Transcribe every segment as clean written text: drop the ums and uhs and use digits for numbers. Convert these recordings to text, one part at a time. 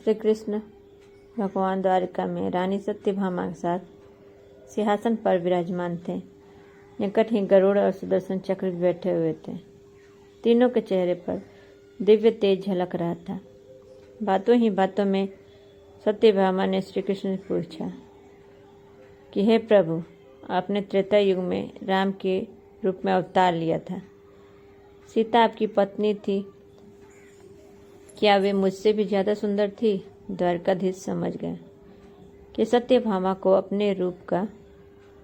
श्री कृष्ण भगवान द्वारिका में रानी सत्यभामा के साथ सिंहासन पर विराजमान थे। निकट ही गरुड़ और सुदर्शन चक्र भी बैठे हुए थे। तीनों के चेहरे पर दिव्य तेज झलक रहा था। बातों ही बातों में सत्यभामा ने श्री कृष्ण से पूछा कि हे प्रभु, आपने त्रेता युग में राम के रूप में अवतार लिया था। सीता आपकी पत्नी थी, क्या वे मुझसे भी ज़्यादा सुंदर थी? द्वारकाधीश समझ गए कि सत्यभामा को अपने रूप का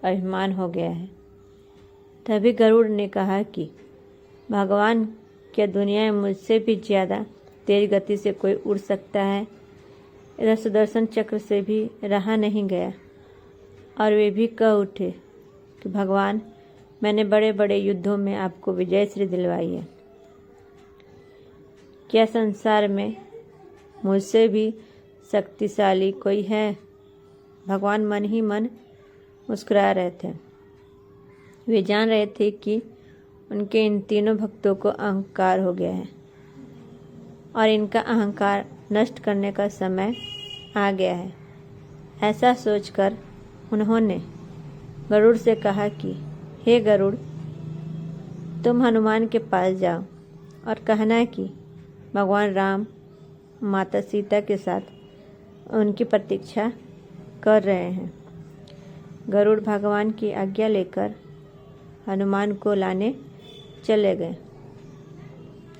अभिमान हो गया है। तभी गरुड़ ने कहा कि भगवान, क्या दुनिया में मुझसे भी ज़्यादा तेज गति से कोई उड़ सकता है? इधर सुदर्शन चक्र से भी रहा नहीं गया और वे भी कह उठे कि भगवान, मैंने बड़े बड़े युद्धों में आपको विजय श्री दिलवाई है। क्या संसार में मुझसे भी शक्तिशाली कोई है? भगवान मन ही मन मुस्कुरा रहे थे। वे जान रहे थे कि उनके इन तीनों भक्तों को अहंकार हो गया है और इनका अहंकार नष्ट करने का समय आ गया है। ऐसा सोचकर उन्होंने गरुड़ से कहा कि हे गरुड़, तुम हनुमान के पास जाओ और कहना कि भगवान राम माता सीता के साथ उनकी प्रतीक्षा कर रहे हैं। गरुड़ भगवान की आज्ञा लेकर हनुमान को लाने चले गए।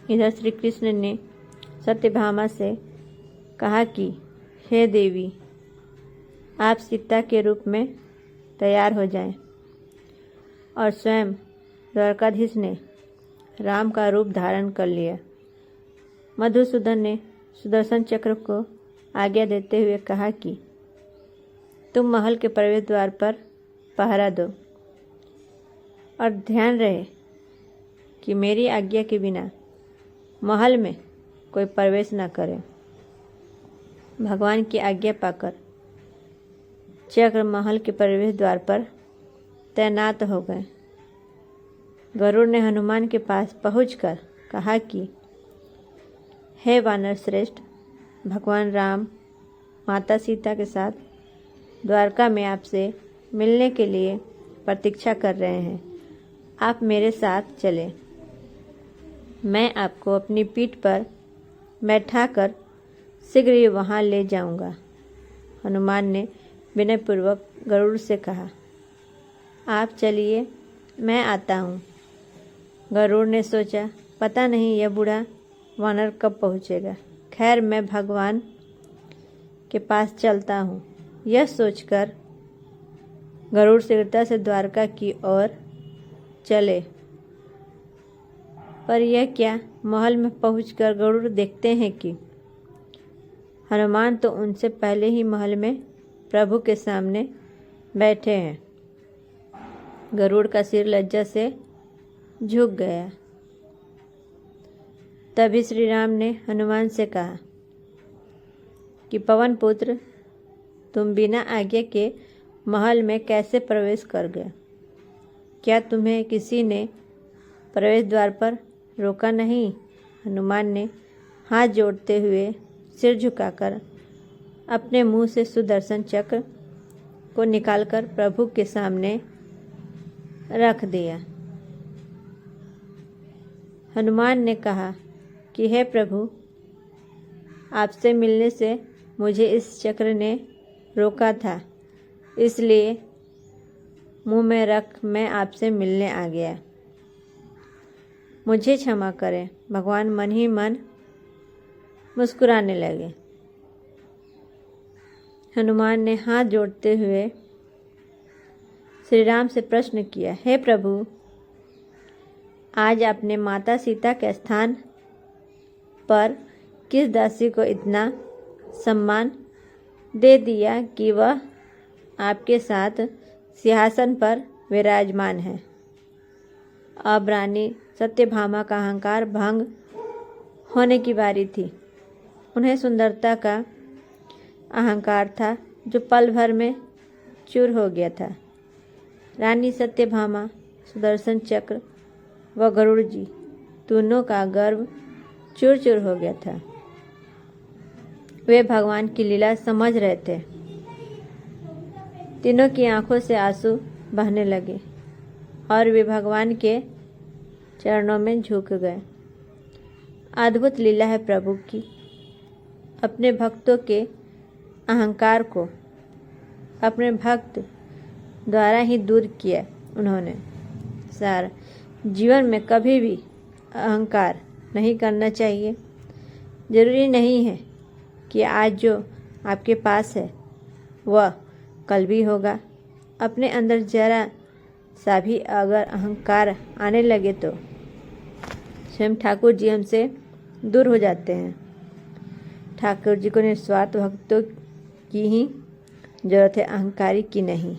इधर श्री कृष्ण ने सत्यभामा से कहा कि हे देवी, आप सीता के रूप में तैयार हो जाएं। और स्वयं द्वारकाधीश ने राम का रूप धारण कर लिया। मधुसूदन ने सुदर्शन चक्र को आज्ञा देते हुए कहा कि तुम महल के प्रवेश द्वार पर पहरा दो और ध्यान रहे कि मेरी आज्ञा के बिना महल में कोई प्रवेश न करे। भगवान की आज्ञा पाकर चक्र महल के प्रवेश द्वार पर तैनात हो गए। गरुड़ ने हनुमान के पास पहुंचकर कहा कि हे वानर श्रेष्ठ, भगवान राम माता सीता के साथ द्वारका में आपसे मिलने के लिए प्रतीक्षा कर रहे हैं। आप मेरे साथ चलें। मैं आपको अपनी पीठ पर बैठाकर शीघ्र ही वहां ले जाऊंगा। हनुमान ने विनयपूर्वक गरुड़ से कहा, आप चलिए, मैं आता हूँ। गरुड़ ने सोचा, पता नहीं यह बूढ़ा वानर कब पहुँचेगा। खैर, मैं भगवान के पास चलता हूँ। यह सोचकर गरुड़ शीघ्रता से द्वारका की ओर चले। पर यह क्या, महल में पहुंचकर गरुड़ देखते हैं कि हनुमान तो उनसे पहले ही महल में प्रभु के सामने बैठे हैं। गरुड़ का सिर लज्जा से झुक गया। तभी श्री राम ने हनुमान से कहा कि पवन पुत्र, तुम बिना आज्ञा के महल में कैसे प्रवेश कर गए? क्या तुम्हें किसी ने प्रवेश द्वार पर रोका नहीं? हनुमान ने हाथ जोड़ते हुए सिर झुकाकर अपने मुंह से सुदर्शन चक्र को निकालकर प्रभु के सामने रख दिया। हनुमान ने कहा कि हे प्रभु, आपसे मिलने से मुझे इस चक्र ने रोका था, इसलिए मुंह में रख मैं आपसे मिलने आ गया। मुझे क्षमा करें। भगवान मन ही मन मुस्कुराने लगे। हनुमान ने हाथ जोड़ते हुए श्री राम से प्रश्न किया, हे प्रभु, आज आपने माता सीता के स्थान पर किस दासी को इतना सम्मान दे दिया कि वह आपके साथ सिंहासन पर विराजमान है? अब रानी सत्यभामा का अहंकार भंग होने की बारी थी। उन्हें सुंदरता का अहंकार था जो पल भर में चूर हो गया था। रानी सत्यभामा, सुदर्शन चक्र व गरुड़ जी दोनों का गर्व चूर चूर हो गया था। वे भगवान की लीला समझ रहे थे। तीनों की आंखों से आंसू बहने लगे और वे भगवान के चरणों में झुक गए। अद्भुत लीला है प्रभु की। अपने भक्तों के अहंकार को अपने भक्त द्वारा ही दूर किया उन्होंने। सार जीवन में कभी भी अहंकार नहीं करना चाहिए। जरूरी नहीं है कि आज जो आपके पास है वह कल भी होगा। अपने अंदर जरा सा भी अगर अहंकार आने लगे तो स्वयं ठाकुर जी हमसे दूर हो जाते हैं। ठाकुर जी को निस्वार्थ भक्तों की ही जरूरत है, अहंकारी की नहीं।